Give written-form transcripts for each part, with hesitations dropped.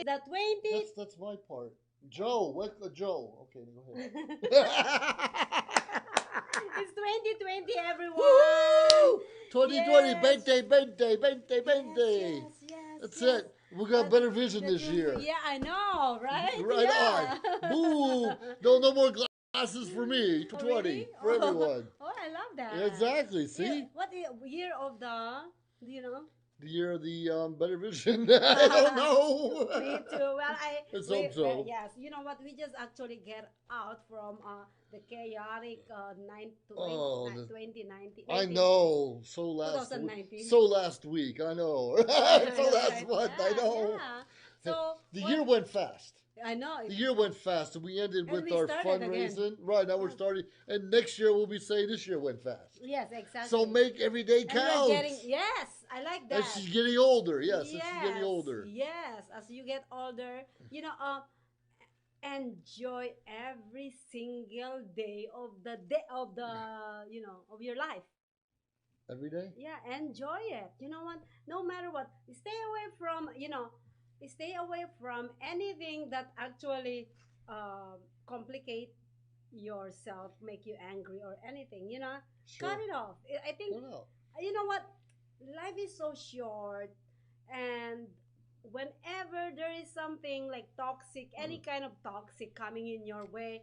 the 20. That's my part. Joe, what? Joe. Okay, go ahead. It's 2020, everyone. Woo! 2020, Yes. 20, 20, 20, Yes, 20. yes, yes, That's yes. it. We got better vision The this year. yeah, I know, right? Right on. Yeah. Boo! No more glasses for me. Oh, really? 20 for everyone. Oh, I love that. Exactly. Yeah, See, what year of the, do you know? the year of the better vision. I don't know. Me too. Well, Let's hope well, so. yes. You know what? We just actually get out from the chaotic 9 to Oh, 2019, I know. 2019. So last week. I know. I So know, last right? month. I Yeah, know. yeah. So The what? year went fast. I know. The year went fast, and we ended And with we our started again. fundraising. Right now, we're Yeah. starting, and next year we'll be saying this year went fast. Yes, So exactly. make every day And we're count. getting, yes, I like And that. she's getting older. Yes, and she's getting Yes, older. yes. As you get older, enjoy every single day of the of your life. Every day. Yeah, enjoy it. You know what? No matter what, stay away from stay away from anything that actually complicate yourself, make you angry or anything. Cut Sure. it off. I think No, no. you know what, life is so short, and whenever there is something like toxic, any kind of toxic coming in your way,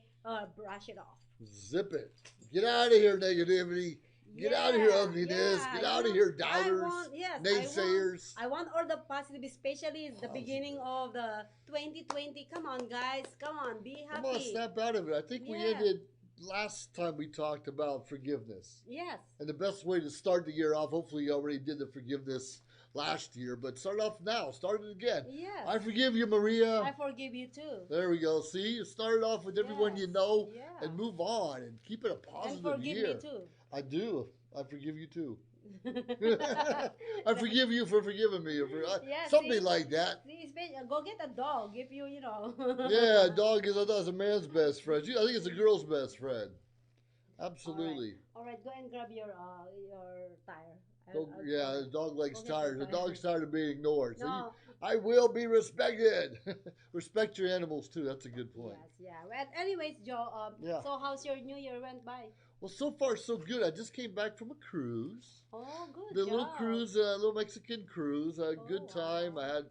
brush it off. Zip it. Get out of here, negativity. Get out of here, Yeah, ugliness. yeah, Get out of here, I doubters, want, yes, naysayers. I want all the positive, especially the beginning Positive. of the 2020. Come on, guys, come on, be Come on, happy. snap out of it. I think we Yeah. ended last time we talked about forgiveness. Yes, And the best way to start the year off, hopefully you already did the forgiveness last year, but start off now. Start it again. yes. I forgive you, Maria. I forgive you too. There we go. See, you started off with everyone you Yes, know yeah. and move on and keep it a And positive forgive year. me too. I do. I forgive you too. I forgive you for forgiving me. Yeah, Something see? like that. See, go get a dog if you. Yeah, a dog is a man's best friend. I think it's a girl's best friend. All right. Absolutely. All right, go and grab your tire. Yeah, the dog likes Go get your tires. The tire. dog's tired of being ignored. So No. I will be respected. Respect your animals too. That's a good point. Yes, yeah. Well, anyways, Joe. Yeah. So how's your New Year went by? Well, so far so good. I just came back from a cruise. Oh, good The job. little cruise, little Mexican cruise. A Oh, good time. wow. I had.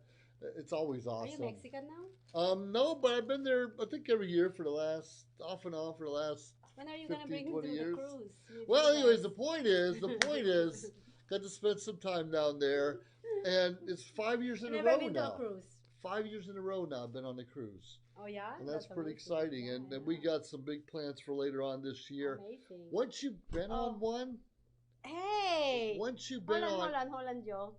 It's always Are you awesome. Mexican now? No, but I've been there. I think every year for the last off and on for the last When are you gonna 15, bring 20 to the years. cruise? With Well, you anyways, guys? the point is, got to spend some time down there, and it's 5 years in a Never row been to a now. cruise. 5 years in a row now I've been on the cruise, Oh yeah, and that's pretty amazing. exciting. Yeah, And yeah. we got some big plans for later on this year. Amazing. Once you've been Oh. on one, Hey! once you've been Hold on, Joe.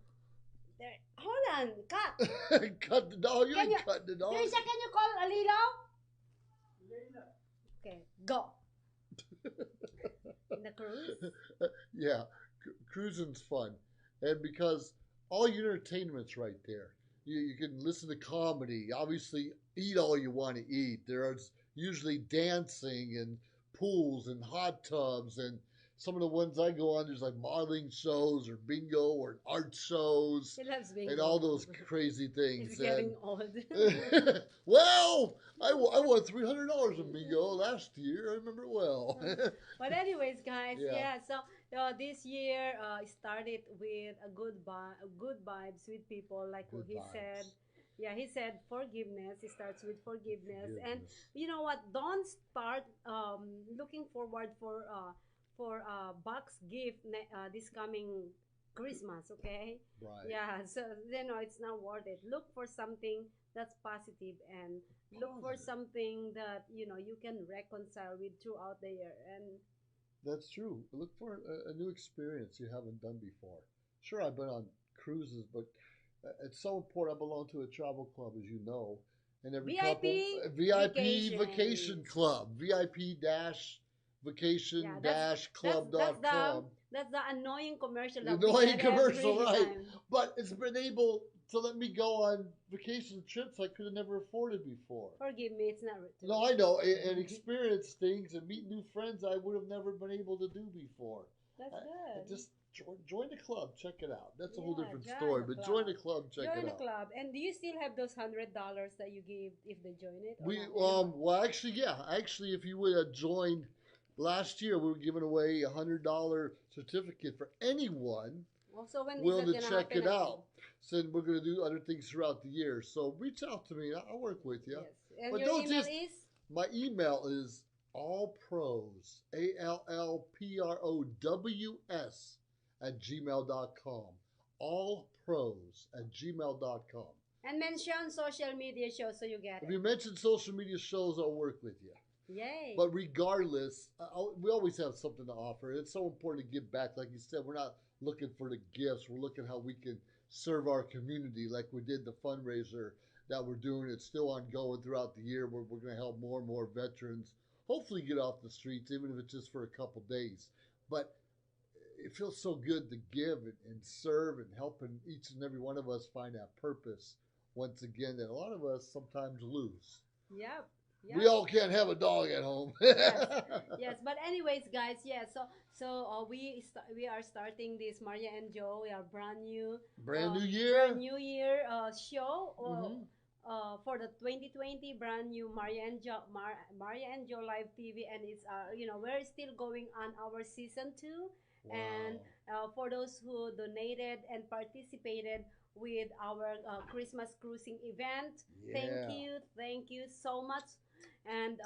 There, hold on, cut. cut the dog. You Can ain't you- cutting the dog. Teresa, can you call Alilo? Okay, go. In the cruise? Yeah, cruising's fun, and because all your entertainment's right there. You can listen to comedy. Obviously, eat all you want to eat. There's usually dancing and pools and hot tubs, and some of the ones I go on, there's like modeling shows or bingo or art shows He loves bingo. and all those crazy things. He's getting old. Well, I won $300 in bingo last year. I remember it well. But anyways, guys, Yeah. yeah. So this year started with good vibes with people, like Good he vibes. said. Yeah, he said forgiveness. It starts with forgiveness, and Goodness. you know what? Don't start looking forward for box gift this coming Christmas. Okay. Right. Yeah. So it's not worth it. Look for something that's positive, and look for Positive. something that you can reconcile with throughout the year. And That's true. Look for a new experience you haven't done before. Sure, I've been on cruises, but it's so important. I belong to a travel club, as you know, and every VIP VIP vacations. vacation club, VIP dash vacation yeah, dash club.com. that's the annoying commercial The that we annoying get commercial, every right? time. But it's been able to let me go on vacation trips I could have never afforded before. Forgive me, it's not true. No, I know, and experience things and meet new friends I would have never been able to do before. That's I good. just join the club. Check it out. That's a whole Yeah, different join story. the But join club. the club. Check Join it the out. club. And do you still have those $100 that you gave if they join it or We not anymore? well actually yeah actually if you would have joined last year we were giving away $100 certificate for anyone Also, when is willing that to gonna check happen it again? out. Said we're going to do other things throughout the year. So reach out to me. I'll work with you. Yes. And But your don't email just is? my email is allpros ALLPROWS @gmail.com. Allpros @gmail.com. And mention social media shows so you get If it. you mention social media shows, I'll work with you. Yay. But regardless, we always have something to offer. It's so important to give back. Like you said, we're not looking for the gifts. We're looking how we can serve our community, like we did the fundraiser that we're doing. It's still ongoing throughout the year. We're going to help more and more veterans hopefully get off the streets, even if it's just for a couple days. But it feels so good to give and serve and helping each and every one of us find that purpose once again that a lot of us sometimes lose. Yep. We all can't have a dog at home. Yes, yes. But anyways, guys, yeah. We are starting this Maria and Joe. We are brand new show. For the 2020 brand new Maria and Joe Live TV, and it's we're still going on our season 2. Wow. And for those who donated and participated with our Christmas cruising event, Yeah. thank you so much. And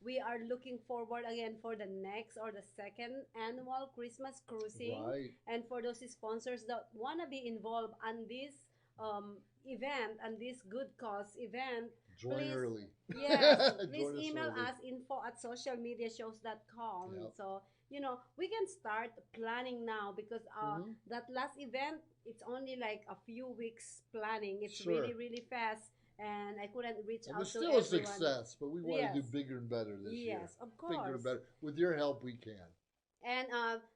we are looking forward again for the next or the second annual Christmas cruising. Right. And for those sponsors that want to be involved on this event and this good cause event, Join please, early. yes, please Join us email early. us info@socialmediashows.com. Yep. So we can start planning now because that last event, it's only like a few weeks planning. It's Sure. really really fast, and I couldn't reach It out was to still a everyone. success, but we want to do Yes. bigger and better this year. Yes, of Bigger course. and better. With your help, we can. And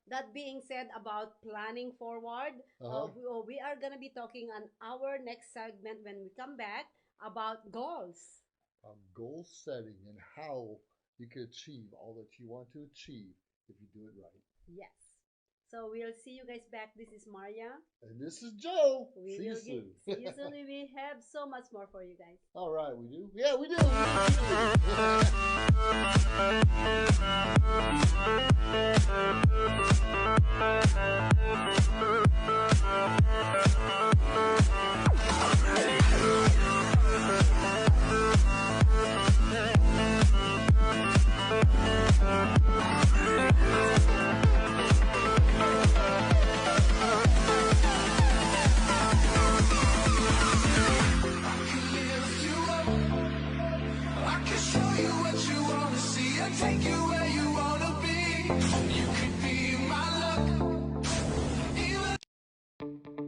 that being said, about planning forward, we are going to be talking on our next segment when we come back about goals. Goal setting and how you can achieve all that you want to achieve if you do it right. Yes. So we'll see you guys back. This is Maria. And this is Joe. We See you will soon. see you soon. We have so much more for you guys. All right, we do? Yeah, we do.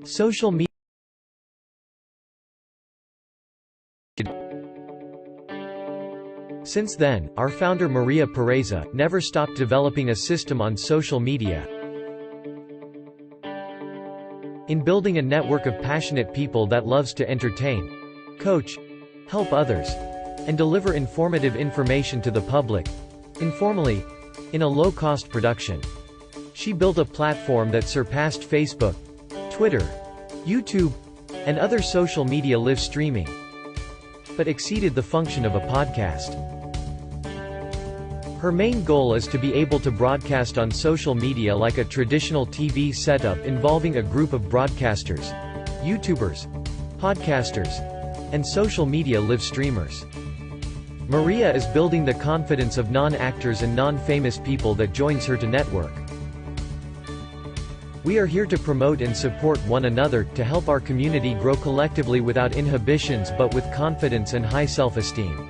Social media. Since then, our founder Maria Pureza never stopped developing a system on social media. In building a network of passionate people that loves to entertain, coach, help others, and deliver informative information to the public, informally, in a low-cost production. She built a platform that surpassed Facebook, Twitter, YouTube, and other social media live streaming, but exceeded the function of a podcast. Her main goal is to be able to broadcast on social media like a traditional TV setup involving a group of broadcasters, YouTubers, podcasters, and social media live streamers. Maria is building the confidence of non-actors and non-famous people that joins her to network. We are here to promote and support one another, to help our community grow collectively without inhibitions but with confidence and high self-esteem.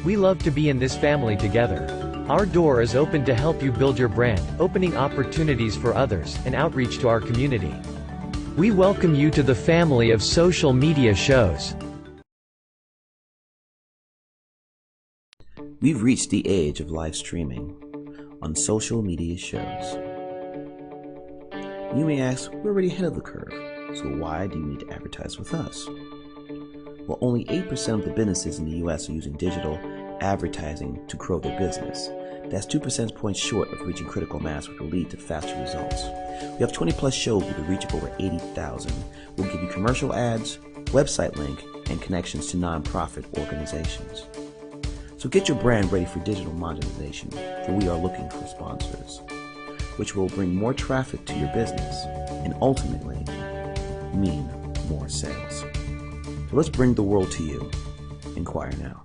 We love to be in this family together. Our door is open to help you build your brand, opening opportunities for others, and outreach to our community. We welcome you to the family of social media shows. We've reached the age of live streaming on social media shows. You may ask, we're already ahead of the curve, so why do you need to advertise with us? Well, only 8% of the businesses in the US are using digital advertising to grow their business. That's 2 percentage points short of reaching critical mass, which will lead to faster results. We have 20 plus shows with a reach of over 80,000. We'll give you commercial ads, website link, and connections to nonprofit organizations. So get your brand ready for digital monetization, for we are looking for sponsors, which will bring more traffic to your business and ultimately mean more sales. So let's bring the world to you. Inquire now.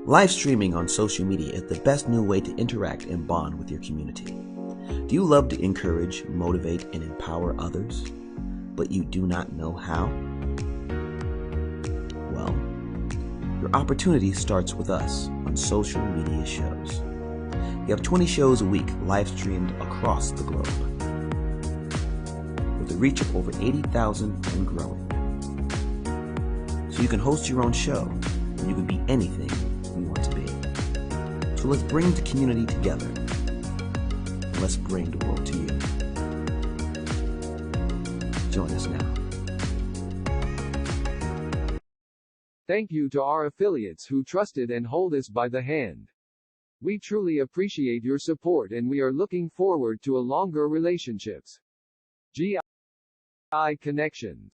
Live streaming on social media is the best new way to interact and bond with your community. Do you love to encourage, motivate, and empower others, but you do not know how? Well, your opportunity starts with us on social media shows. We have 20 shows a week live streamed across the globe, with a reach of over 80,000 and growing. So you can host your own show, and you can be anything you want to be. So let's bring the community together. And let's bring the world to you. Join us now. Thank you to our affiliates who trusted and hold us by the hand. We truly appreciate your support and we are looking forward to a longer relationships. GI Connections,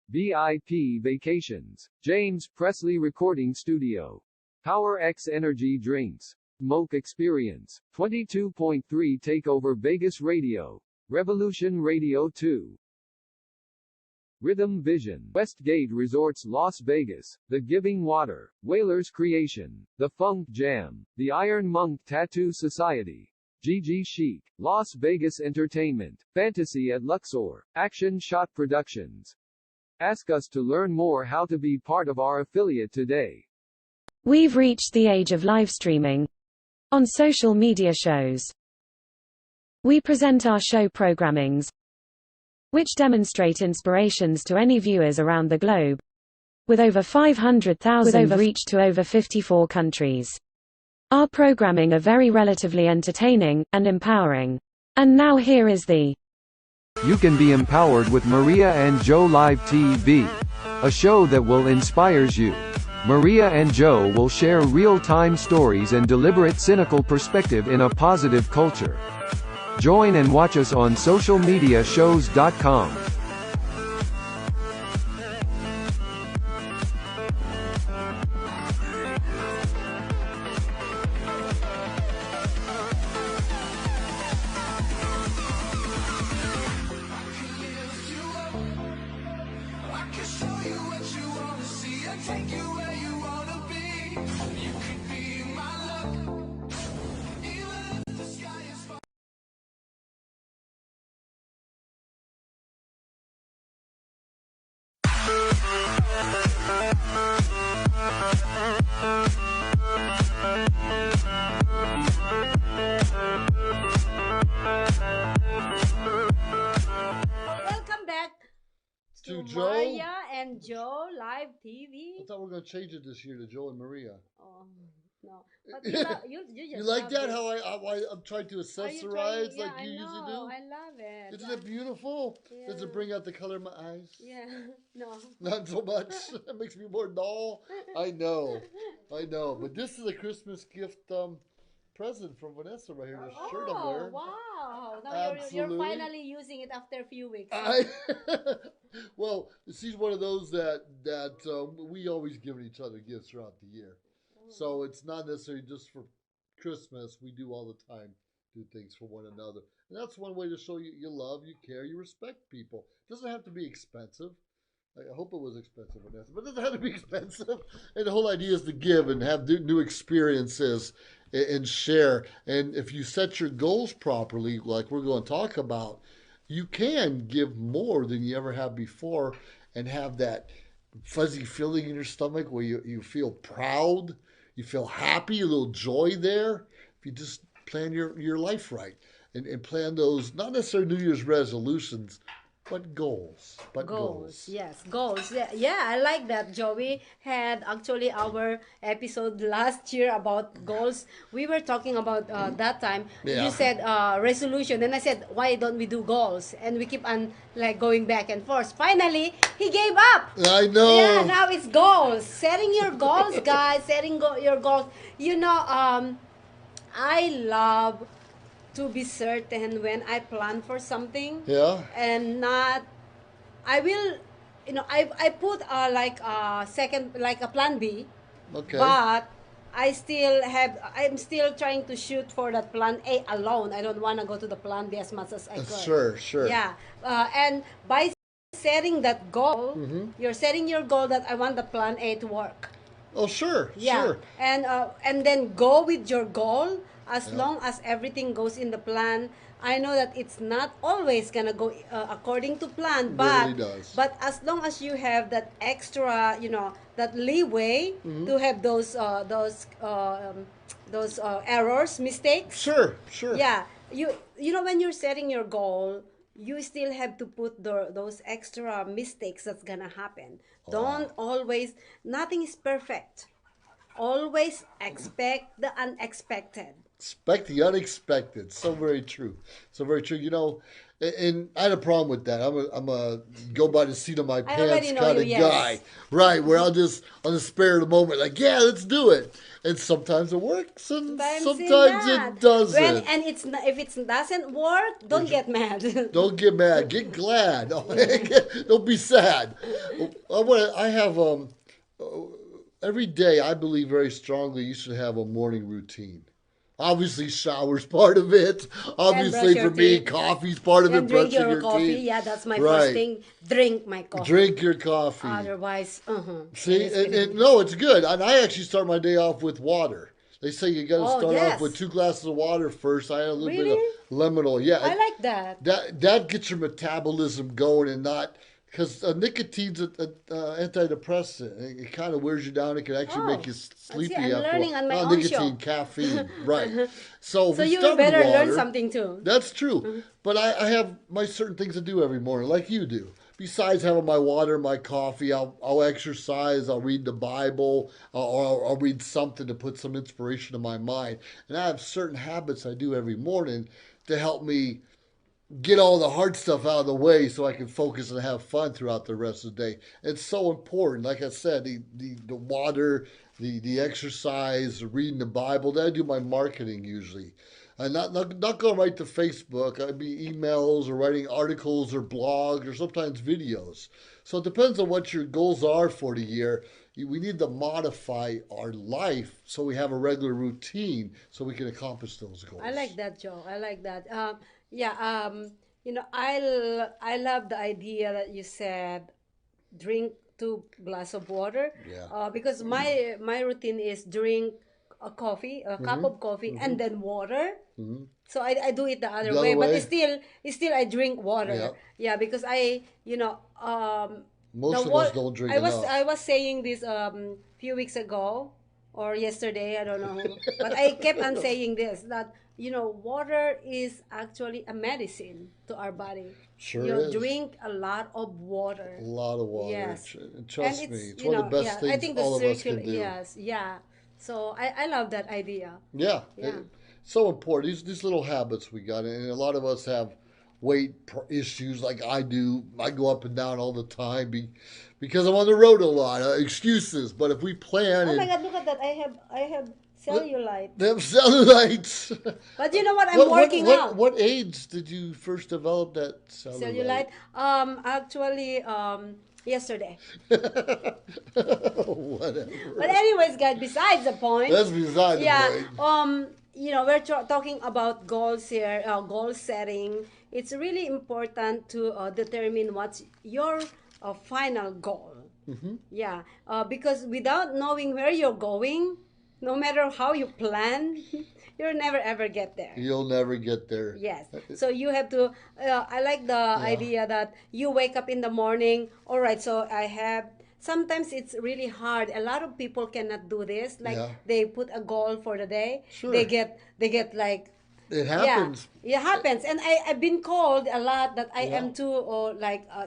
VIP Vacations, James Presley Recording Studio, Power X Energy Drinks, Moke Experience, 22.3 Takeover Vegas Radio, Revolution Radio 2, Rhythm Vision, Westgate Resorts Las Vegas, The Giving Water, Whalers Creation, The Funk Jam, The Iron Monk Tattoo Society, GG Chic, Las Vegas Entertainment, Fantasy at Luxor, Action Shot Productions. Ask us to learn more how to be part of our affiliate today. We've reached the age of live streaming on social media shows. We present our show programmings, which demonstrate inspirations to any viewers around the globe, with over 500,000 reach to over 54 countries. Our programming are very relatively entertaining and empowering. And now here is the You can be empowered with Maria and Joe Live TV, a show that will inspires you. Maria and Joe will share real-time stories and deliberate cynical perspective in a positive culture. Join and watch us on socialmediashows.com. Welcome back to Joe. Maria and Joe Live TV. I thought we were going to change it this year to Joe and Maria. Oh, no. But you just You like love that? it. How I'm trying to Are you accessorize trying? like Yeah, you I usually know. do? I love it. Isn't it beautiful? Does Yeah. it bring out the color of my eyes? Yeah. No. Not so much. It makes me more dull. I know. But this is a Christmas gift present from Vanessa right here. This shirt I'm Oh, wearing. wow. Now you're Absolutely. finally using it after a few weeks. Well, she's one of those that we always give each other gifts throughout the year. So it's not necessarily just for Christmas. We do all the time, do things for one another. And that's one way to show you love, you care, you respect people. It doesn't have to be expensive. I hope it was expensive, Vanessa, but it doesn't have to be expensive. And the whole idea is to give and have new experiences and share. And if you set your goals properly, like we're going to talk about, you can give more than you ever have before and have that fuzzy feeling in your stomach where you feel proud, you feel happy, a little joy there. If you just plan your life right and plan those, not necessarily New Year's resolutions, But goals. But Goals, goals. yes, goals. Yeah, yeah, I like that. Joey had actually our episode last year about goals. We were talking about that time. You Yeah. said resolution, and I said, why don't we do goals? And we keep on like going back and forth. Finally, he gave up. I Yeah, know. now it's goals. Setting your goals, guys. Setting your goals. You know, I love to be certain when I plan for something Yeah. and not I will, I put like a second, like a plan B, Okay. but I'm still trying to shoot for that plan A alone. I don't want to go to the plan B as much as I could. Sure, sure. Yeah. And by setting that goal, Mm-hmm. you're setting your goal that I want the plan A to work. Oh, sure, Yeah, sure. and then go with your goal as Yeah. long as everything goes in the plan. I know that it's not always gonna go according to plan, Rarely does. but as long as you have that extra, that leeway Mm-hmm. to have those errors, mistakes. Sure, sure. Yeah, when you're setting your goal, you still have to put those extra mistakes that's gonna happen. Don't always, nothing is perfect. Always expect the unexpected. Expect the unexpected. So very true. So very true. And I had a problem with that. I'm a go by the seat of my I pants already know kind you, of yes. guy, right? Where I'll just on the spare of the moment, like, yeah, let's do it. And sometimes it works, and sometimes it doesn't. If it doesn't work, don't get mad. Don't get mad. Get glad. Don't be sad. I have every day. I believe very strongly you should have a morning routine. Obviously, shower's part of it. Obviously, brush your for me, teeth. coffee's part of And it. drink Brushing your coffee. teeth. Yeah, that's my Right. first thing. Drink my coffee. Drink your coffee. Otherwise, See, no, it's good. And I actually start my day off with water. They say you got to Oh, start yes. off with 2 glasses of water first. I add a little bit Really? of lemon oil. Yeah, I like that. that gets your metabolism going and not because nicotine's an antidepressant. It kind of wears you down. It can actually make you sleepy I'm after learning a while. on my Not own nicotine, show. caffeine, right? So, So we you start with better learn water. something too. That's true. But I have my certain things to do every morning, like you do. Besides having my water, my coffee, I'll exercise, I'll read the Bible, or I'll read something to put some inspiration in my mind. And I have certain habits I do every morning to help me get all the hard stuff out of the way so I can focus and have fun throughout the rest of the day. It's so important. Like I said, the water, the exercise, reading the Bible. Then I do my marketing usually. And not going right to Facebook. I'd be emails or writing articles or blogs or sometimes videos. So it depends on what your goals are for the year. We need to modify our life so we have a regular routine so we can accomplish those goals. I like that, Joe. I like that. Yeah. I love the idea that you said drink 2 glass of water. Yeah. Because my routine is drink a coffee, a cup of coffee, and then water. So I do it the other The way, other but way? it's still I drink water. Yeah. Yeah, because Most the of us wa- don't drink I was enough. I was saying this few weeks ago or yesterday, I don't know, but I kept on saying this that water is actually a medicine to our body. Sure You is. drink a lot of water. A lot of water. Yes. And trust And me, it's it's one of the best I things think the all of us can do. yes, yeah. So I love that idea. Yeah, Yeah. so important. These little habits we got, and a lot of us have issues like I do. I go up and down all the time because I'm on the road a lot. Excuses, but if we plan Oh my and God, look at that! I have cellulite. them cellulites. But you know what? I'm working out. What age did you first develop that Cellulite. Actually, yesterday. Whatever. But anyways, guys, besides the point. That's beside the Yeah. point. We're talking about goals here, goal setting. It's really important to determine what's your final goal. Yeah. Because without knowing where you're going, no matter how you plan, you'll never ever get there. You'll never get there. Yes. So you have to, I like the idea that you wake up in the morning. All right. So sometimes it's really hard. A lot of people cannot do this. Like Yeah. they put a goal for the day. Sure. They get like It Yeah, happens. it happens, and I've been called a lot that I Yeah. am too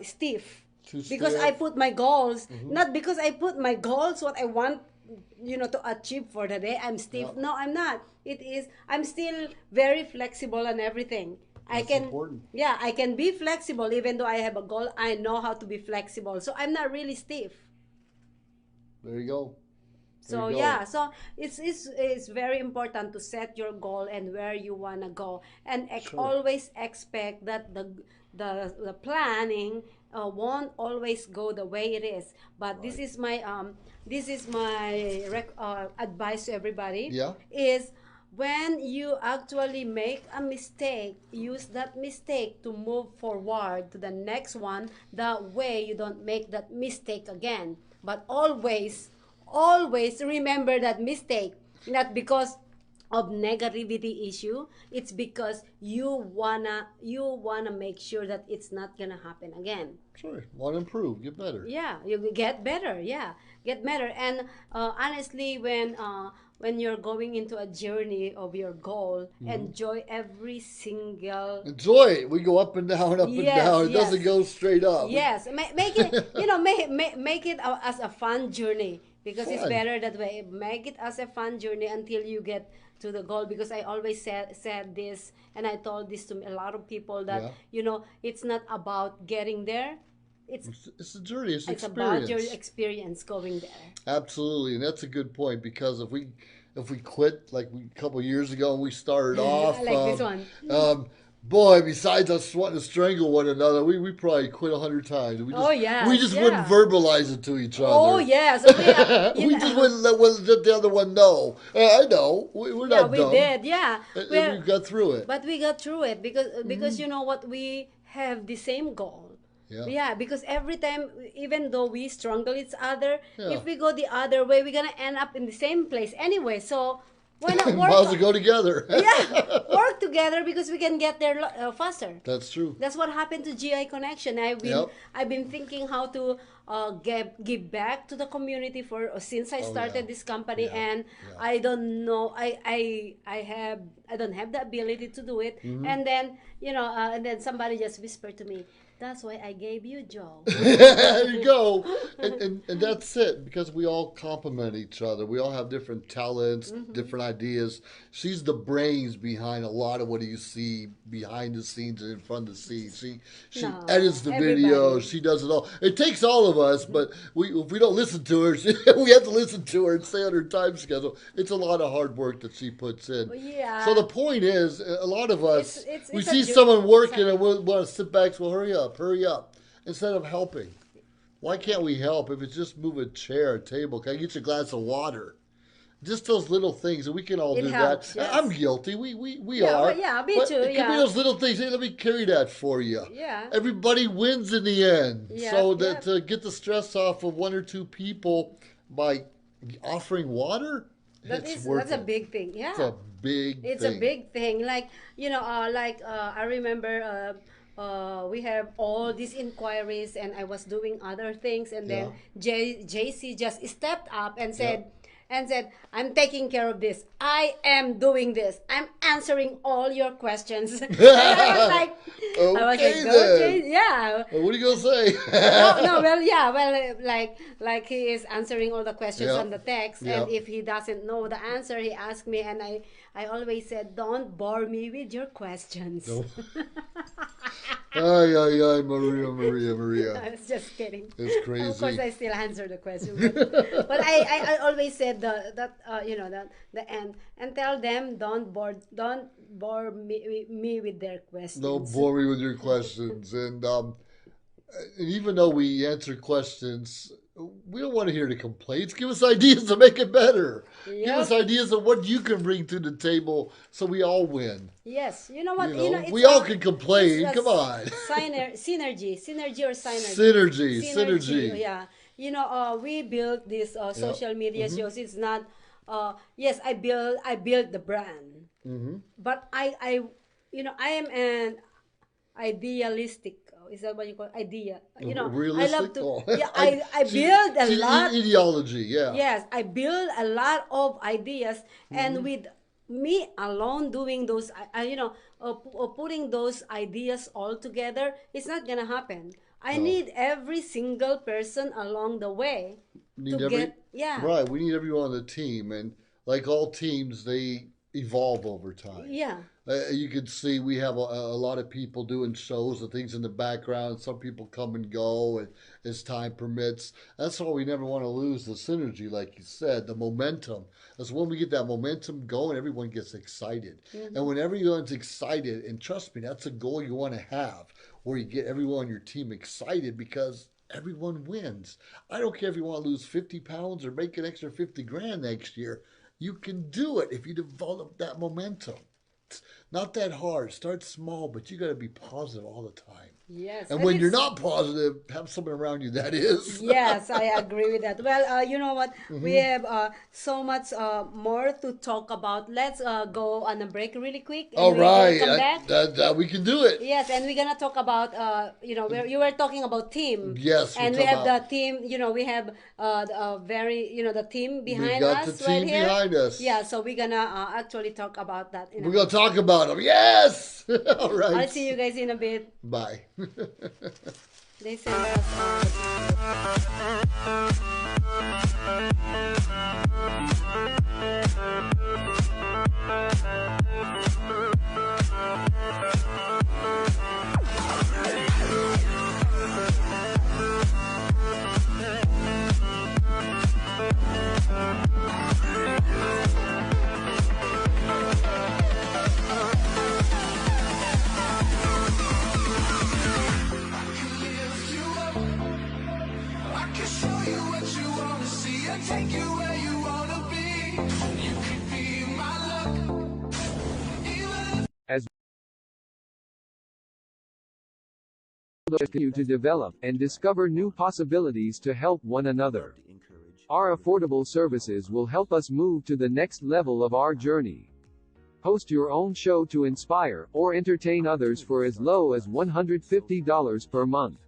stiff Too because I stiff. put my goals, not because I put my goals what I want, to achieve for the day. I'm stiff. Yeah. No, I'm not. It is. I'm still very flexible and everything. I That's can. important. Yeah, I can be flexible even though I have a goal. I know how to be flexible, so I'm not really stiff. There you go. There So you yeah, go. so it's very important to set your goal and where you wanna go, and Sure. always expect that the planning won't always go the way it is. But Right. this is my advice to everybody Yeah. is when you actually make a mistake, use that mistake to move forward to the next one. That way you don't make that mistake again. But always remember that mistake, not because of negativity issue. It's because you wanna make sure that it's not gonna happen again. Sure. Want to improve, get better. Yeah, you get better. Yeah, get better. And honestly, when you're going into a journey of your goal, enjoy every single. Enjoy it. We go up and down, up and Yes, down. It yes. doesn't go straight up. Yes, make it, make it as a fun journey, because it's Fun. better that way. Make it as a fun journey until you get to the goal, because I always said this, and I told this to a lot of people that Yeah. it's not about getting there. It's It's a journey. It's it's about your experience. experience going there. Absolutely, and that's a good point because if we quit like a couple years ago and we started off, I like this one. boy, besides us wanting to strangle one another, we probably quit 100 times. Oh, yes, we just yeah. wouldn't verbalize it to each other. Oh yes, we, We just wouldn't let the other one know. I know we're yeah, not we dumb. did, yeah. And Well, we got through it. but we got through it because you know what, we have the same goal. Yeah. Yeah, because every time, even though we strangle each other, Yeah. if we go the other way, we're gonna end up in the same place anyway. So why not Might as well work? go together. Yeah, work together because we can get there faster. That's true. That's what happened to GI Connection. Yep. I've been thinking how to give back to the community for since I started yeah. this company, Yeah. and Yeah. I don't know, I don't have the ability to do it. And then and then somebody just whispered to me, "That's why I gave you Joe." There you go. And that's it, because we all complement each other. We all have different talents, different ideas. She's the brains behind a lot of what you see behind the scenes and in front of the scenes. She No, edits the everybody. videos. She does it all. It takes all of us, but if we don't listen to her, we have to listen to her and stay on her time schedule. It's a lot of hard work that she puts in. Yeah. So the point is, a lot of us, we it's a see ju- someone working it's a- and we want to sit back, so hurry up, instead of helping. Why can't we help? If it's just move a chair, a table, can I get you a glass of water? Just those little things, and we can all It do helps, that. yes. I'm guilty. We Yeah, are. well, yeah, me But too, it could yeah. be those little things. Hey, let me carry that for you. Yeah. Everybody wins in the end. Yeah, So yeah. that to get the stress off of one or two people by offering water, it's worth that's a it. big thing. Yeah. It's a big It's thing. a big thing. Like, I remember we have all these inquiries, and I was doing other things, and then JC just stepped up and said, "I'm taking care of this. I am doing this. I'm answering all your questions." And I was like, Okay, "Go, then. JC." Yeah. Well, what are you gonna say? No, well, yeah, well, like he is answering all the questions Yeah. on the text, Yeah. and if he doesn't know the answer, he asks me, and I always said, "Don't bore me with your questions." No. Ay, Maria. I was just kidding. It's Of course, crazy. I still answer the question, but I always said the end, and tell them don't bore me with their questions. Don't bore me with your questions. And even though we answer questions, we don't want to hear the complaints. Give us ideas to make it better. Give us Yep. ideas of what you can bring to the table so we all win. Yes, you know what? It's We all can complain. it's a Come on. synergy or synergy. Synergy. Yeah, we built this social media shows. It's not. Yes, I built the brand, but I am an idealistic. Is that what you call idea? Realistic? I love to. Oh. Yeah, I build a lot. Ideology, yeah. Yes, I build a lot of ideas, and me alone doing those, putting those ideas all together, it's not gonna happen. I No. need every single person along the way Need to every get, yeah, right. We need everyone on the team, and like all teams, they evolve over time. yeah, You can see we have a lot of people doing shows and things in the background. Some people come and go as time permits. That's why we never want to lose the synergy, like you said, the momentum. That's when we get that momentum going, everyone gets excited. And when everyone's excited, and trust me, that's a goal you want to have, where you get everyone on your team excited because everyone wins. I don't care if you want to lose 50 pounds or make an extra 50 grand next year. You can do it if you develop that momentum. It's not that hard. Start small, but you got to be positive all the time. yes, And and when you're it's, not positive, have someone around you that is. yes, I agree with that. Well, you know what? We Hmm. have so much more to talk about. Let's go on a break really quick, and All we will right, come back. we can do it. Yes, and we're gonna talk about where you were talking about team, Yes, we're and we talking have the about. team. We have very the team We behind got the us right team here. behind Yeah, us. so we're gonna actually talk about that in a We're gonna bit. talk about them. Yes. All I'll right. see you guys in a bit. Bye. They sent us. I can show you what you wanna see and take you where you wanna be. You can be my luck, even if As we continue to develop and discover new possibilities to help one another. Our affordable services will help us move to the next level of our journey. Host your own show to inspire or entertain others for as low as $150 per month.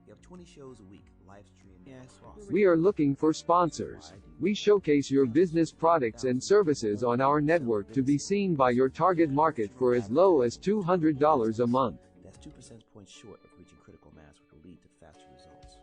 You have 20 shows a week, live stream. Yes, We are looking for sponsors. We showcase your business products and services on our network to be seen by your target market for as low as $200 a month. That's 2 percentage points short of reaching critical mass, which will lead to faster results.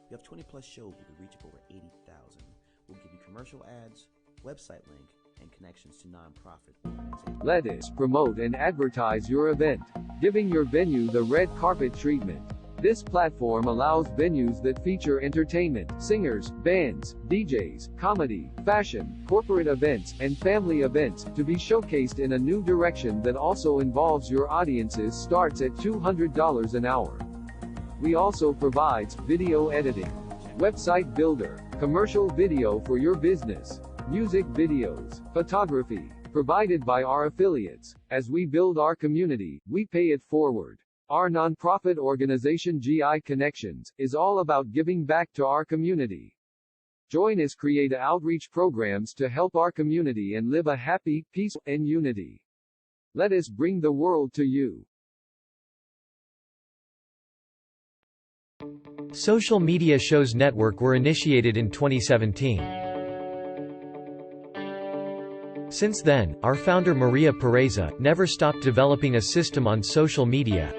We have 20 plus shows with a reach of over 80,000. We'll give you commercial ads, website link, and connections to nonprofit organizations. Let us promote and advertise your event, giving your venue the red carpet treatment. This platform allows venues that feature entertainment, singers, bands, DJs, comedy, fashion, corporate events, and family events to be showcased in a new direction that also involves your audiences starts at $200 an hour. We also provides video editing, website builder, commercial video for your business, music videos, photography, provided by our affiliates. As we build our community, we pay it forward. Our nonprofit organization GI Connections is all about giving back to our community. Join us create outreach programs to help our community and live a happy, peaceful, and unity. Let us bring the world to you. Social media shows network were initiated in 2017. Since then, our founder Maria Pureza never stopped developing a system on social media.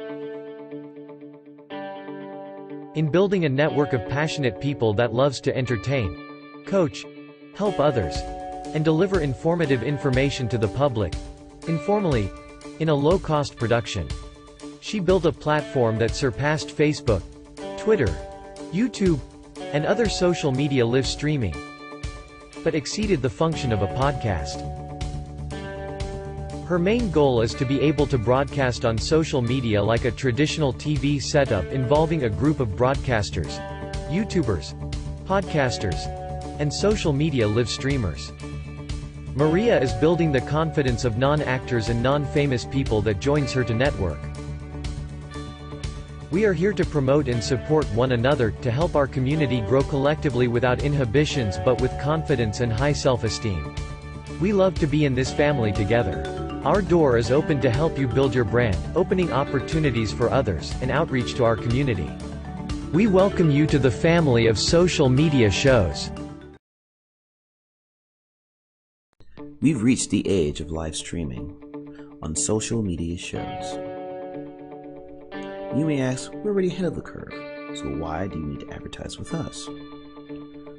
In building a network of passionate people that loves to entertain, coach, help others, and deliver informative information to the public, informally, in a low-cost production. She built a platform that surpassed Facebook, Twitter, YouTube, and other social media live streaming, but exceeded the function of a podcast. Her main goal is to be able to broadcast on social media like a traditional TV setup involving a group of broadcasters, YouTubers, podcasters, and social media live streamers. Maria is building the confidence of non-actors and non-famous people that joins her to network. We are here to promote and support one another, to help our community grow collectively without inhibitions but with confidence and high self-esteem. We love to be in this family together. Our door is open to help you build your brand, opening opportunities for others, and outreach to our community. We welcome you to the family of social media shows. We've reached the age of live streaming on social media shows. You may ask, we're already ahead of the curve, so why do you need to advertise with us?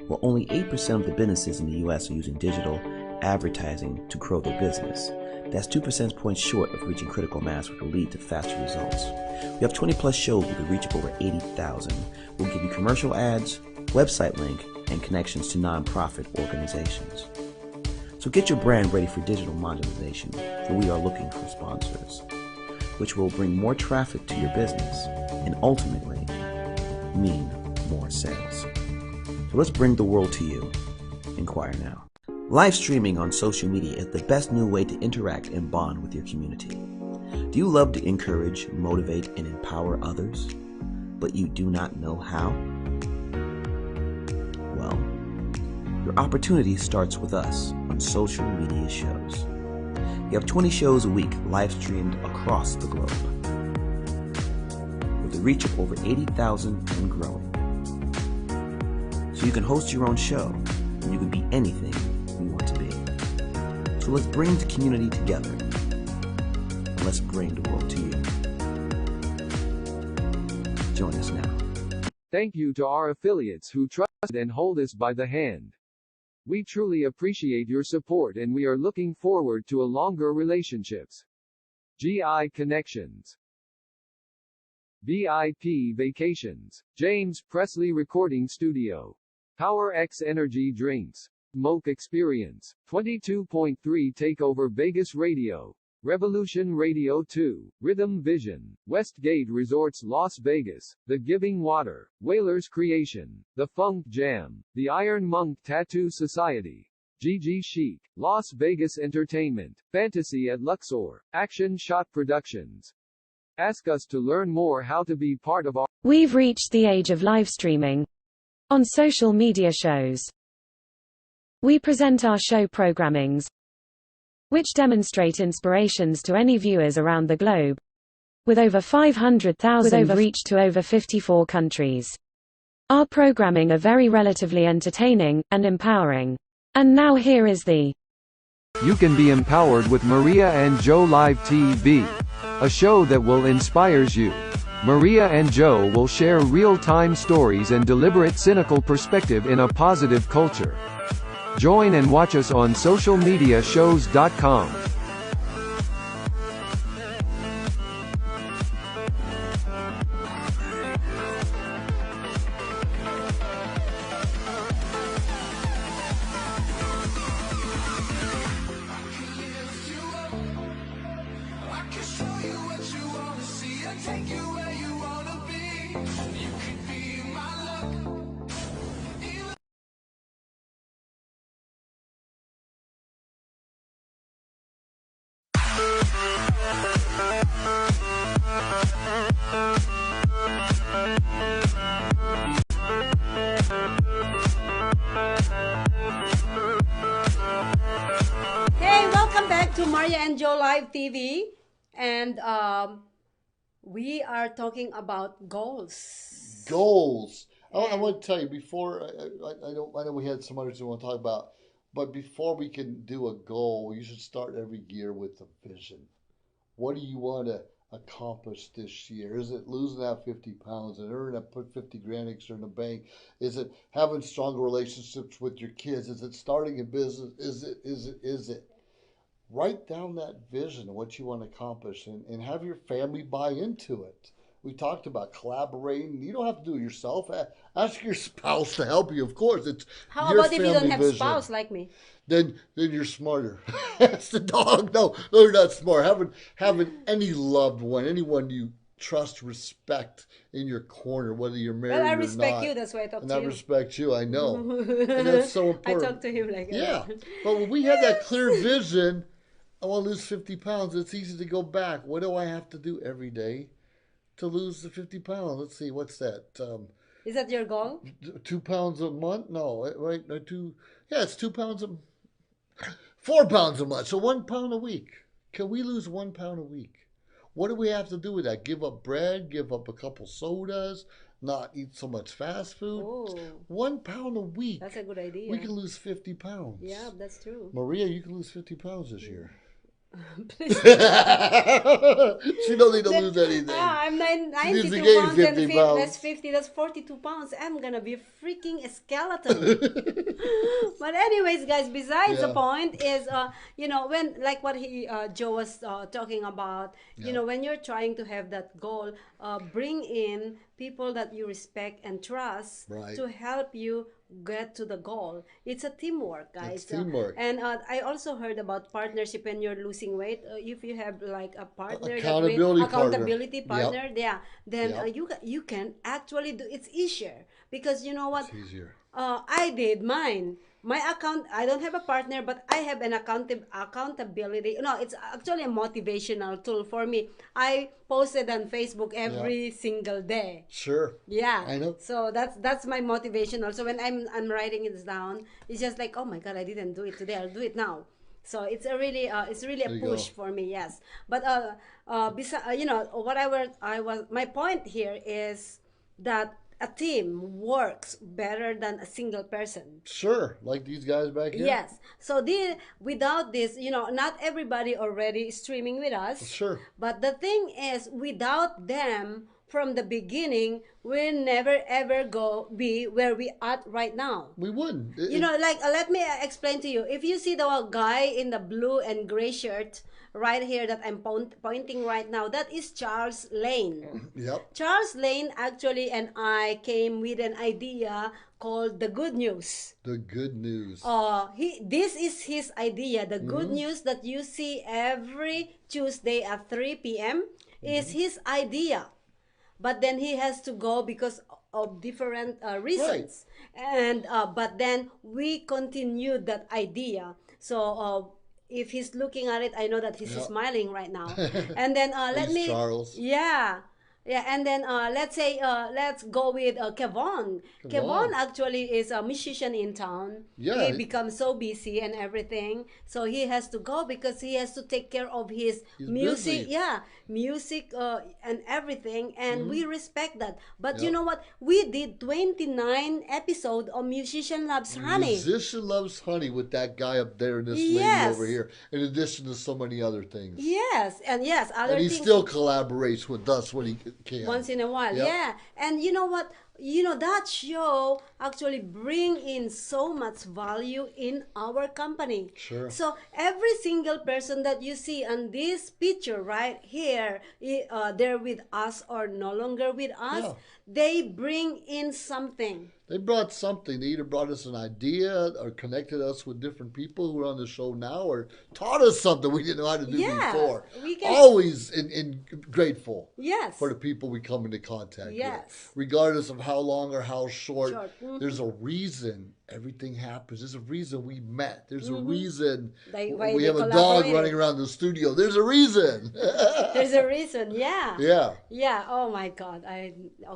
Well, only 8% of the businesses in the US are using digital advertising to grow their business. That's 2 percentage points short of reaching critical mass, which will lead to faster results. We have 20 plus shows with a reach of over 80,000. We'll give you commercial ads, website link, and connections to nonprofit organizations. So get your brand ready for digital monetization, for we are looking for sponsors, which will bring more traffic to your business and ultimately mean more sales. So let's bring the world to you. Inquire now. Live streaming on social media is the best new way to interact and bond with your community. Do you love to encourage, motivate, and empower others, but you do not know how? Well, your opportunity starts with us on social media shows. We have 20 shows a week live streamed across the globe with a reach of over 80,000 and growing. So you can host your own show and you can be anything you want to be. So let's bring the community together and let's bring the world to you. Join us now. Thank you to our affiliates who trust and hold us by the hand. We truly appreciate your support and we are looking forward to a longer relationships. GI Connections, VIP Vacations, James Presley Recording Studio, Power X Energy Drinks, Moke Experience, 22.3 Takeover Vegas Radio, Revolution Radio 2, Rhythm Vision, Westgate Resorts Las Vegas, The Giving Water, Whalers Creation, The Funk Jam, The Iron Monk Tattoo Society, GG Chic, Las Vegas Entertainment, Fantasy at Luxor, Action Shot Productions. Ask us to learn more how to be part of our... We've reached the age of live streaming on social media shows. We present our show programmings, which demonstrate inspirations to any viewers around the globe, with over 500,000 reach to over 54 countries. Our programming are very relatively entertaining and empowering. And now here is the You can be empowered with Maria and Joe Live TV, a show that will inspires you. Maria and Joe will share real-time stories and deliberate cynical perspective in a positive culture. Join and watch us on socialmediashows.com. Hey, welcome back to Maria and Joe Live TV. And we are talking about goals. Goals. I want to tell you before, I know we had some others we want to talk about, but before we can do a goal, you should start every year with a vision. What do you want to accomplish this year? Is it losing that 50 pounds and put 50 grand extra in the bank? Is it having stronger relationships with your kids? Is it starting a business? Is it? Write down that vision of what you want to accomplish and have your family buy into it. We talked about collaborating. You don't have to do it yourself. Ask your spouse to help you, of course. It's How your about if you don't family have vision. spouse like me? Then you're smarter. That's the dog. No, they're not smart. Having any loved one, anyone you trust, respect in your corner, whether you're married or not. Well, I respect you. That's why I talk to And I you. respect you. I know, and that's so I important. talk to him like that. Yeah, but when we have that clear vision, I want to lose 50 pounds. It's easy to go back. What do I have to do every day to lose the 50 pounds? Let's see, what's that? Is that your goal? 2 pounds a month? No, right? It's 2 pounds 4 pounds a month. So 1 pound a week. Can we lose 1 pound a week? What do we have to do with that? Give up bread? Give up a couple sodas? not eat so much fast food. Oh, 1 pound a week. that's a good idea. We can lose 50 pounds. Yeah, that's true. Maria, you can lose 50 pounds this year. Please. She don't need to lose anything. I'm She needs to 92 gain pounds, and 50 pounds. that's 50, that's 42 pounds. I'm gonna be freaking a skeleton. But anyways, guys, besides the Yeah. point is, when, like what Joe was talking about, Yeah. when you're trying to have that goal, bring in people that you respect and trust Right. to help you get to the goal. It's a teamwork, guys. It's teamwork. And I also heard about partnership when you're losing weight. If you have like a partner, Accountability partner. partner, yeah, then Yep. you can actually do. It's easier because you know what? It's easier. I did mine. My account, I don't have a partner, but I have an accountability. No, it's actually a motivational tool for me. I posted on Facebook every single day. Sure. Yeah, I know. So that's my motivation. Also, when I'm writing it down, it's just like, oh my God, I didn't do it today. I'll do it now. So it's a really There a you push go. for me. Yes, but what I was my point here is that a team works better than a single person. Sure. Like these guys back here. Yes. So without this, not everybody already is streaming with us. Sure. But the thing is, without them from the beginning, we'll never ever be where we are right now. We wouldn't. Let me explain to you. If you see the guy in the blue and gray shirt right here that I'm pointing right now, that is Charles Lane. Yep. Charles Lane actually and I came with an idea called the good news. The good news. This is his idea. The good news that you see every Tuesday at 3 p.m. is his idea. But then he has to go because of different reasons. And but then we continued that idea. So if he's looking at it, I know that he's Yep. smiling right now. And then Thanks, Charles. yeah. Yeah, and then let's say let's go with Kevon. Kevon actually is a musician in town. Yeah. He becomes so busy and everything, so he has to go because he has to take care of his He's music. busy. Yeah, music and everything, and we respect that. But you Yep. know what? We did 29 episode of Musician Loves Honey. Musician Loves Honey with that guy up there and this lady Yes. over here, in addition to so many other things. Yes, and yes, other And he things. still collaborates with us when he can. Once in a while. Yep. Yeah, and you know what, that show actually bring in so much value in our company. Sure. So every single person that you see on this picture right here, they're with us or no longer with us, Yeah. they bring in something. They brought something. They either brought us an idea or connected us with different people who are on the show now or taught us something we didn't know how to do Yeah, before. we can- Always in grateful Yes. for the people we come into contact Yes. with. Regardless of how long or how short, Short, there's a reason everything happens. There's a reason we met. There's a reason Why we they have a dog collaborated. running around the studio. There's a reason. There's a reason. Yeah. Yeah. Yeah. Oh my God.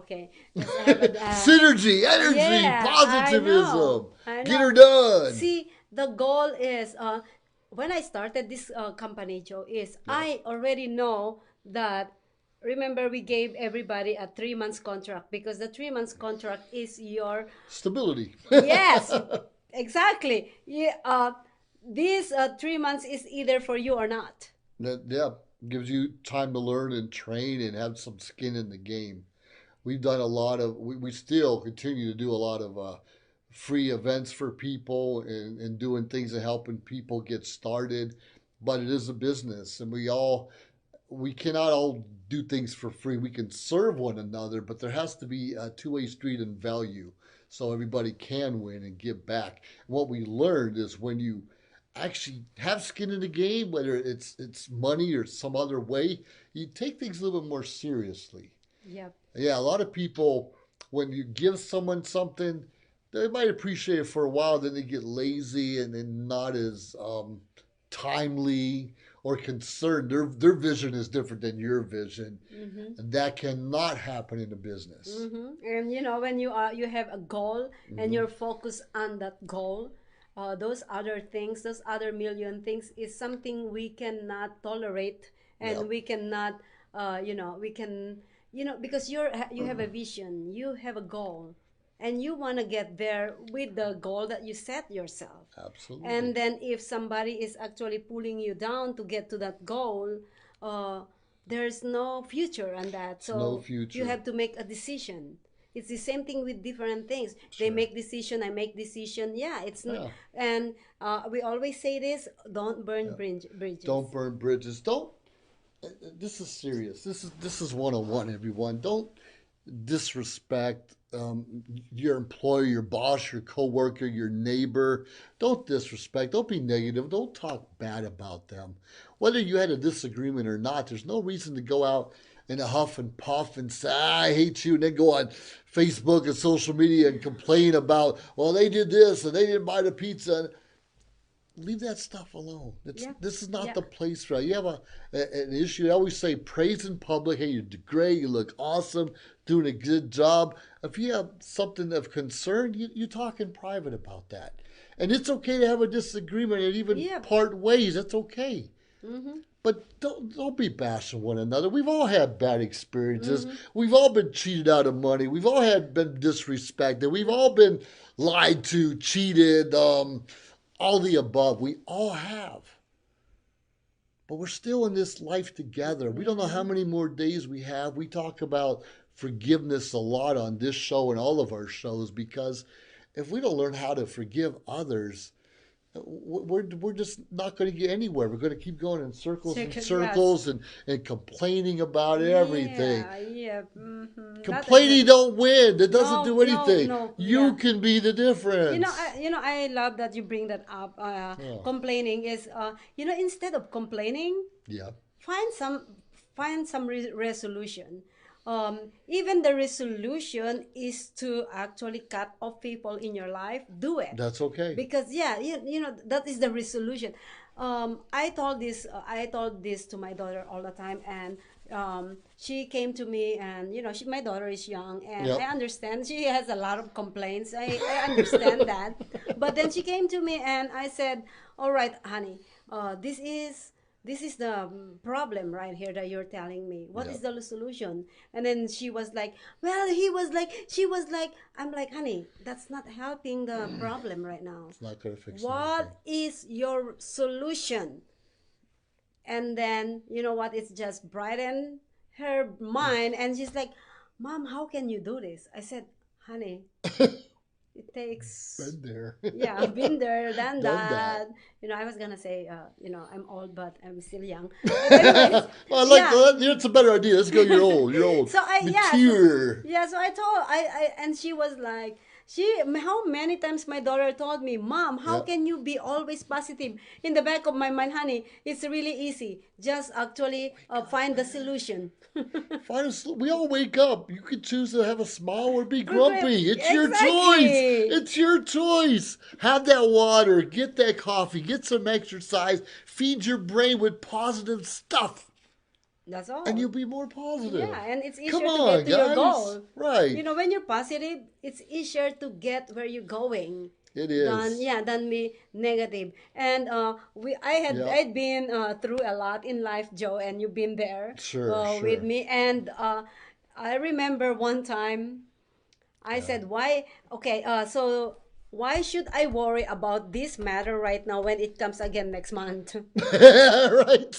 Okay. Let's have Synergy, energy, Yeah, positivism. I Get know. her done. See, the goal is when I started this company, Joe, is I already know that. Remember, we gave everybody a 3 months contract because the 3 months contract is your Stability. yes, exactly. Yeah, this 3 months is either for you or not. Yeah, gives you time to learn and train and have some skin in the game. We've done a lot of, we still continue to do a lot of free events for people and doing things and helping people get started. But it is a business, and we cannot all do things for free. We can serve one another, but there has to be a two-way street in value so everybody can win and give back. What we learned is when you actually have skin in the game, whether it's money or some other way, you take things a little bit more seriously. Yep. Yeah, a lot of people, when you give someone something, they might appreciate it for a while, then they get lazy and then not as timely or concerned. Their vision is different than your vision, and that cannot happen in a business. And when you have a goal and you're focused on that goal, those other things, those other million things, is something we cannot tolerate, and Yep. we cannot, we can because you have a vision, you have a goal, and you want to get there with the goal that you set yourself. Absolutely. And then if somebody is actually pulling you down to get to that goal, uh, there's no future on that. So no future. you have to make a decision. It's the same thing with different things. They Sure. make decision, I make decision. Yeah, Yeah. and we always say this: don't burn bridges. Don't burn bridges. Don't. This is serious. This is 101, everyone. Don't disrespect your employer, your boss, your coworker, your neighbor. Don't disrespect. Don't be negative. Don't talk bad about them. Whether you had a disagreement or not, there's no reason to go out in a huff and puff and say, I hate you, and then go on Facebook and social media and complain about, well, they did this and they didn't buy the pizza. Leave that stuff alone. This is not the place for it. You have an issue. I always say praise in public. Hey, you're great. You look awesome. Doing a good job. If you have something of concern, you talk in private about that. And it's okay to have a disagreement and even part ways. That's okay. Mm-hmm. But don't be bashing one another. We've all had bad experiences. Mm-hmm. We've all been cheated out of money. We've all been disrespected. We've all been lied to, cheated, all the above. We all have. But we're still in this life together. We don't know how many more days we have. We talk about forgiveness a lot on this show and all of our shows, because if we don't learn how to forgive others, we're just not going to get anywhere. We're going to keep going in circles and circles and complaining about everything. Yeah. Mm-hmm. Complaining don't win. That doesn't do anything. You can be the difference. I love that you bring that up. Complaining is, instead of complaining, find some resolution. Even the resolution is to actually cut off people in your life. Do it. That's okay. Because that is the resolution. I told this to my daughter all the time, and she came to me, and my daughter is young, and I understand she has a lot of complaints. I understand that, but then she came to me, and I said, "All right, honey, this is the problem right here that you're telling me. What is the solution?" And then she was like, well, she was like, I'm like, honey, that's not helping the problem right now. It's not going to fix What is your solution? And then, you know what? It's just brighten her mind. And she's like, Mom, how can you do this? I said, honey, it takes been there. I've been there, done that. I was gonna say, I'm old, but I'm still young. Anyways, well, that's a better idea. Let's go. You're old. You're old. So Mature. So I told and she was like, how many times my daughter told me, Mom, how can you be always positive? In the back of my mind, honey, it's really easy. Just actually find the solution. We all wake up. You can choose to have a smile or be grumpy. It's your choice. It's your choice. Have that water. Get that coffee. Get some exercise. Feed your brain with positive stuff. That's all. And you'll be more positive. Yeah, and it's easier to get to your goal. Right. When you're positive, it's easier to get where you're going. It is. Than be negative. And I'd been through a lot in life, Joe, and you've been there with me. And I remember one time I said, why should I worry about this matter right now when it comes again next month? Right.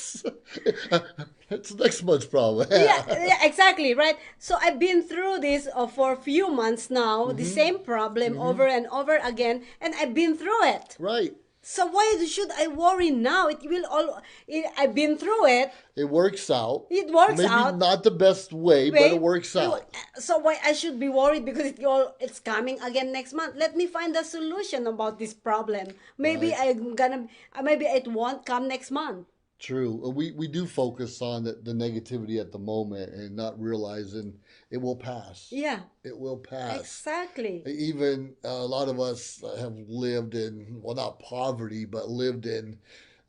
It's next month's problem. yeah, exactly, right? So I've been through this for a few months now, the same problem over and over again, and I've been through it. Right. So why should I worry now? I've been through it. It works out. It works out. Maybe not the best way, but it works out. So why I should be worried because it's coming again next month? Let me find a solution about this problem. Maybe maybe it won't come next month. True. We do focus on the negativity at the moment and not realizing it will pass. Yeah. It will pass. Exactly. Even a lot of us have lived in, well, not poverty, but lived in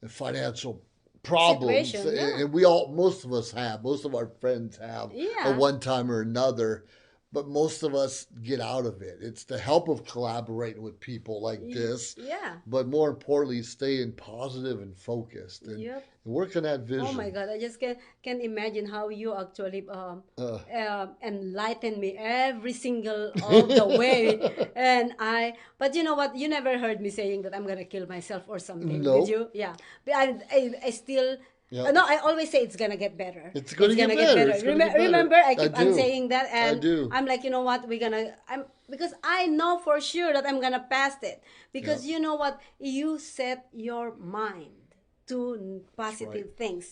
financial problems. And most of us have. Most of our friends have at one time or another. but most of us get out of it. It's the help of collaborating with people like this, Yeah. but more importantly, staying positive and focused and, Yep. and work on that vision. Oh my God, I just can imagine how you actually Uh, enlighten me every single of the way. But you know what? You never heard me saying that I'm gonna kill myself or something, did no, you? Yeah. But I still. yeah, No, I always say it's gonna get better. it's going to get Get better. better. It's going to get better. Remember, I I keep on do. saying that, I and do. I'm like, you know what? I'm because I know for sure that I'm gonna pass it. Because Yeah. you know what? You set your mind to That's positive right. things.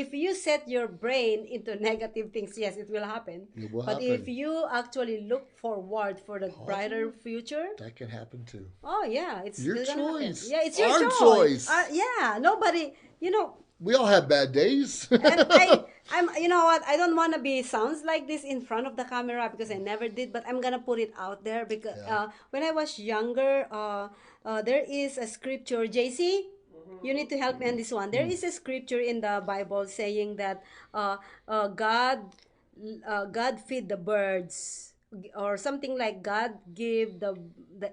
If you set your brain into negative things, yes, it will happen. It will But if happen. you actually look forward for the brighter Positive? future, That can happen too. oh yeah, it's Your gonna happen. choice. Yeah, it's your Our choice. choice. Yeah, nobody, you know. We all have bad days. And I'm, you know what? I don't want to be sounds like this in front of the camera because I never did. But I'm gonna put it out there because Yeah. when I was younger, there is a scripture. JC, you need to help me on this one. There is a scripture in the Bible saying that God feed the birds or something like God give the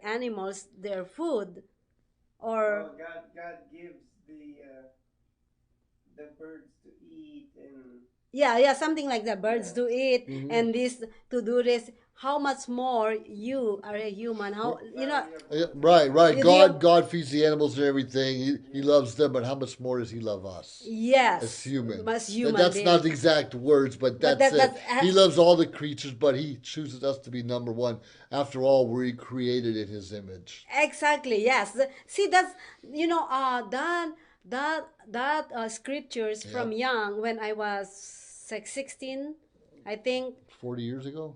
animals their food or God gives the birds to eat and yeah, something like that. Birds yeah. do eat, Mhm. and this to do this. How much more you are a human? How you know? Yeah, right. You God feeds the animals and everything. He loves them, but how much more does he love us as Yes, human? as human That's being. not the exact words, but But that's it. that's He loves all the creatures, but he chooses us to be number one. After all, we're created in his image. exactly yes. See, that's you know that scriptures from Yep. young when I was like 16, I think. 40 years ago?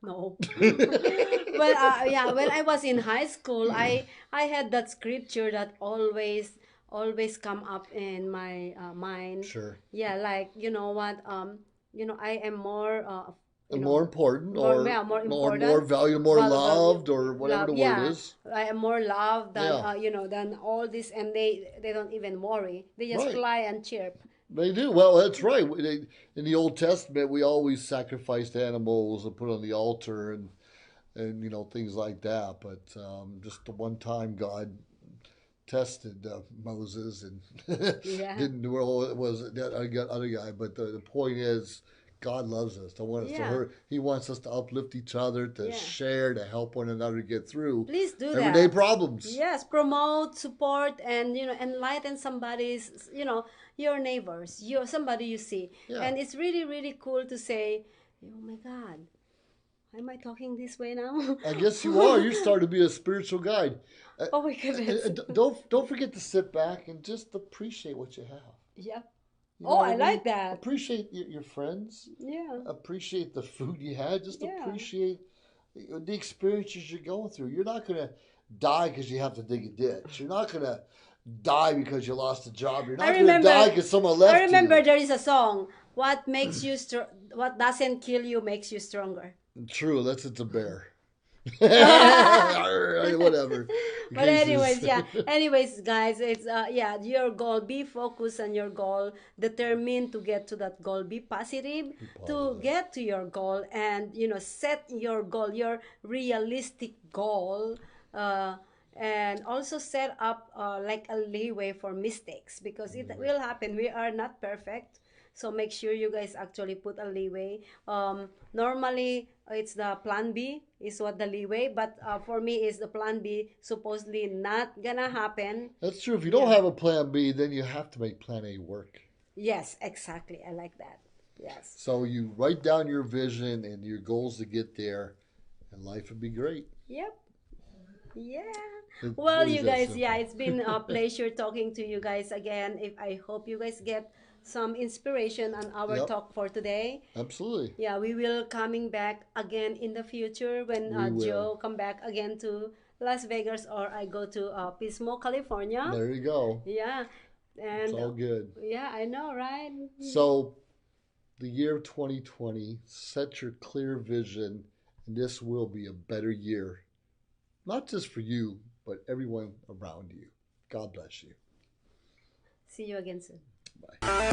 No. Well, yeah, when I was in high school, I had that scripture that always come up in my mind. Sure. Yeah, like you know what, I am more, And more important, more or yeah, more more important, valued, more value, loved, or whatever love. the word Yeah, is. I am more loved than Yeah. than all this, and they don't even worry. They just Right. fly and chirp. They do. Well, that's right. In the Old Testament, we always sacrificed animals and put on the altar and things like that. But just the one time God tested Moses and Yeah, didn't do well. It was that other guy. But the point is, God loves us. Don't want us to yeah, hurt. He wants us to uplift each other, to yeah. share, to help one another get through Please do everyday that. problems. Yes, promote, support, and enlighten somebody's, your neighbors, your somebody you see. Yeah. And it's really, really cool to say, oh my God, am I talking this way now? I guess you are. You're starting to be a spiritual guide. Oh my goodness. Don't forget to sit back and just appreciate what you have. Yep. You Oh, what I mean? like that. Appreciate your friends. Yeah. Appreciate the food you had. Just Yeah. appreciate the experiences you're going through. You're not gonna die because you have to dig a ditch. You're not gonna die because you lost a job. You're not I gonna remember. die because someone left I remember you. there is a song. What makes you what doesn't kill you makes you stronger. True, unless it's a bear. Whatever. But anyways, Jesus. yeah. Anyways, guys, it's yeah, your goal. Be focused on your goal. Determined to get to that goal. Be positive to positive. get to your goal, and set your goal, your realistic goal. And also set up like a leeway for mistakes because it will happen. We are not perfect, so make sure you guys actually put a leeway. Normally it's the plan B is what the leeway, but for me is the plan B supposedly not gonna happen. That's true. If you don't Yeah. have a plan B, then you have to make plan A work. Yes, exactly. I like that. Yes. So you write down your vision and your goals to get there, and life would be great. Yep. Yeah. It Well, really you is that guys, yeah, simple. it's been a pleasure talking to you guys again. If I hope you guys get some inspiration on our Yep. talk for today. Absolutely. Yeah, we will coming back again in the future when We will. Joe come back again to Las Vegas or I go to Pismo, California. There you go. Yeah, It's and all good. yeah, I know, right? So, the year of 2020, set your clear vision, and this will be a better year. Not just for you, but everyone around you. God bless you. See you again soon. Bye.